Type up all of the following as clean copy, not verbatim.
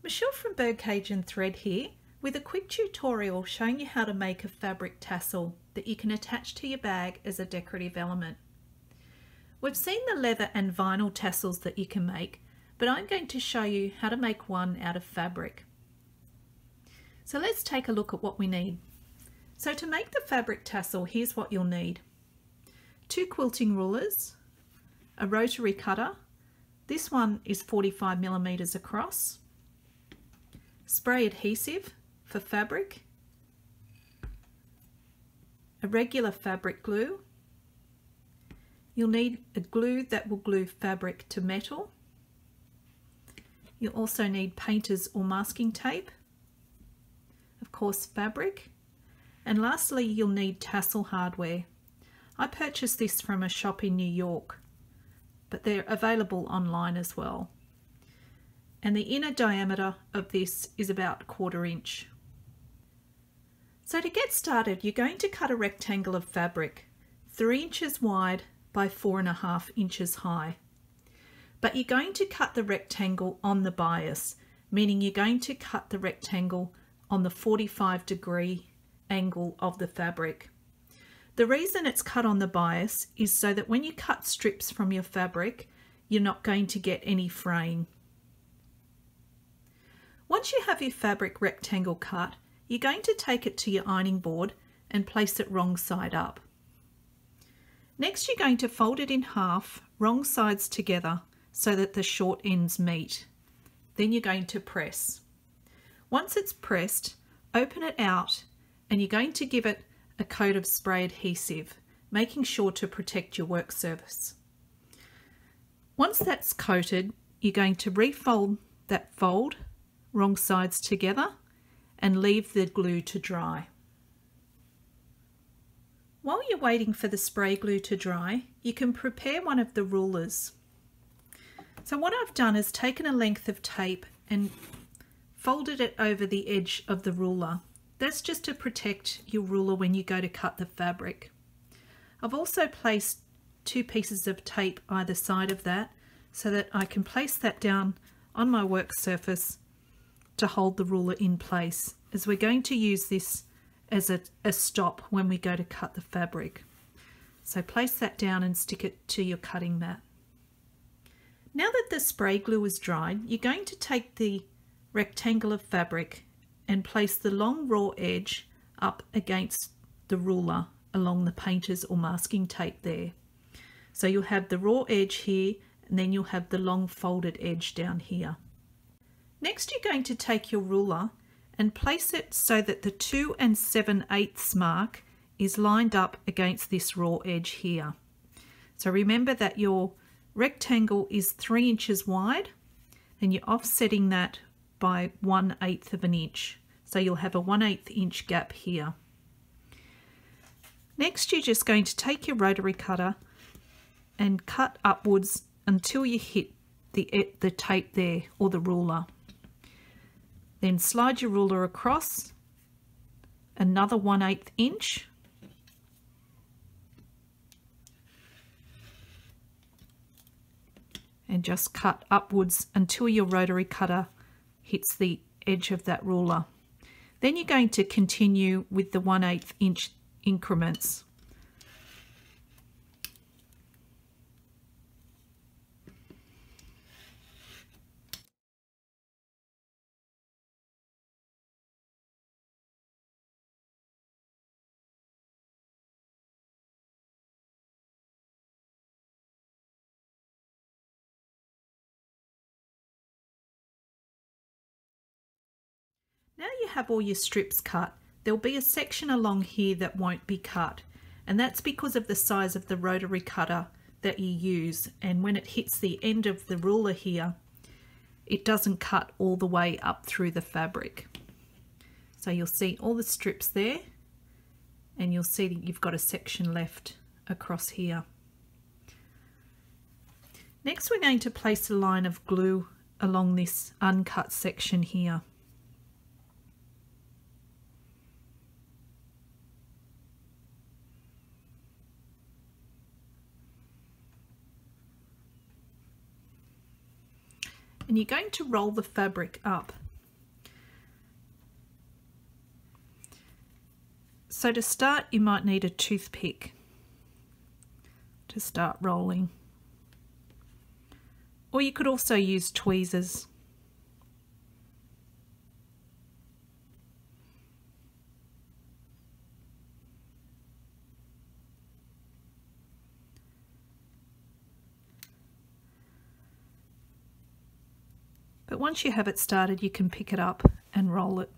Michelle from Birdcage and Thread here with a quick tutorial showing you how to make a fabric tassel that you can attach to your bag as a decorative element. We've seen the leather and vinyl tassels that you can make, but I'm going to show you how to make one out of fabric. So let's take a look at what we need. So to make the fabric tassel, here's what you'll need. 2 quilting rulers, a rotary cutter, this one is 45mm across, spray adhesive for fabric, a regular fabric glue. You'll need a glue that will glue fabric to metal. You'll also need painter's or masking tape, of course fabric, and lastly you'll need tassel hardware. I purchased this from a shop in New York, but they're available online as well. And the inner diameter of this is about 1/4 inch. So to get started, you're going to cut a rectangle of fabric 3 inches wide by 4.5 inches high. But you're going to cut the rectangle on the bias, meaning you're going to cut the rectangle on the 45-degree angle of the fabric. The reason it's cut on the bias is so that when you cut strips from your fabric, you're not going to get any fraying. Once you have your fabric rectangle cut, you're going to take it to your ironing board and place it wrong side up. Next, you're going to fold it in half, wrong sides together, so that the short ends meet. Then you're going to press. Once it's pressed, open it out and you're going to give it a coat of spray adhesive, making sure to protect your work surface. Once that's coated, you're going to refold that fold, wrong sides together, and leave the glue to dry. While you're waiting for the spray glue to dry, you can prepare one of the rulers. So what I've done is taken a length of tape and folded it over the edge of the ruler. That's just to protect your ruler when you go to cut the fabric. I've also placed 2 pieces of tape either side of that so that I can place that down on my work surface to hold the ruler in place, as we're going to use this as a stop when we go to cut the fabric. So place that down and stick it to your cutting mat. Now that the spray glue is dried, you're going to take the rectangle of fabric and place the long raw edge up against the ruler along the painter's or masking tape there. So you'll have the raw edge here and then you'll have the long folded edge down here. Next, you're going to take your ruler and place it so that the 2 7/8 mark is lined up against this raw edge here. So remember that your rectangle is 3 inches wide and you're offsetting that by 1/8 of an inch. So you'll have a 1/8 inch gap here. Next, you're just going to take your rotary cutter and cut upwards until you hit the tape there or the ruler. Then slide your ruler across another 1/8 inch. And just cut upwards until your rotary cutter hits the edge of that ruler. Then you're going to continue with the 1/8 inch increments. Now you have all your strips cut, there'll be a section along here that won't be cut, and that's because of the size of the rotary cutter that you use, and when it hits the end of the ruler here, it doesn't cut all the way up through the fabric. So you'll see all the strips there, and you'll see that you've got a section left across here. Next, we're going to place a line of glue along this uncut section here. and you're going to roll the fabric up So to start, you might need a toothpick to start rolling. Or you could also use tweezers. But once you have it started, you can pick it up and roll it.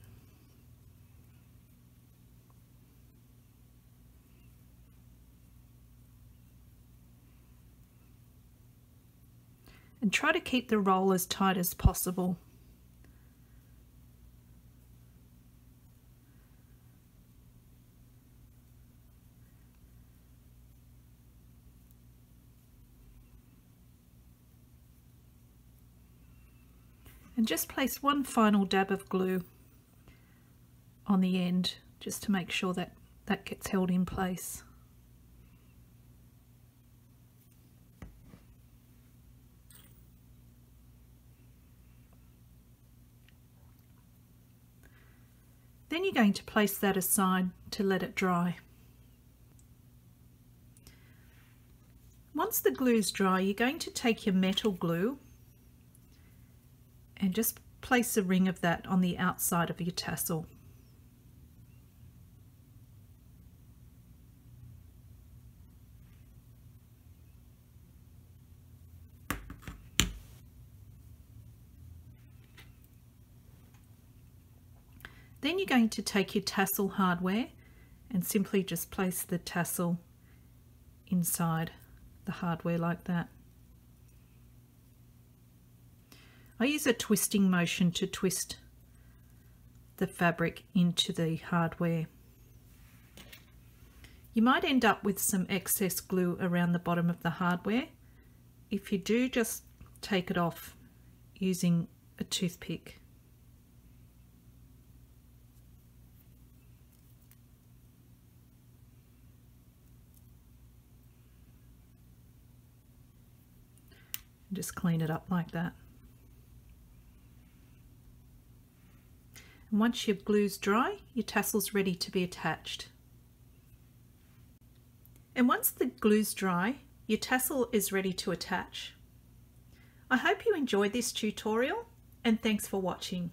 And try to keep the roll as tight as possible. And just place one final dab of glue on the end, just to make sure that that gets held in place. Then you're going to place that aside to let it dry. Once the glue's dry, you're going to take your metal glue and just place a ring of that on the outside of your tassel. Then you're going to take your tassel hardware and simply just place the tassel inside the hardware like that. I use a twisting motion to twist the fabric into the hardware. You might end up with some excess glue around the bottom of the hardware. If you do, just take it off using a toothpick. And just clean it up like that. And once your glue's dry, your tassel's ready to be attached. And once the glue's dry, your tassel is ready to attach. I hope you enjoyed this tutorial, and thanks for watching.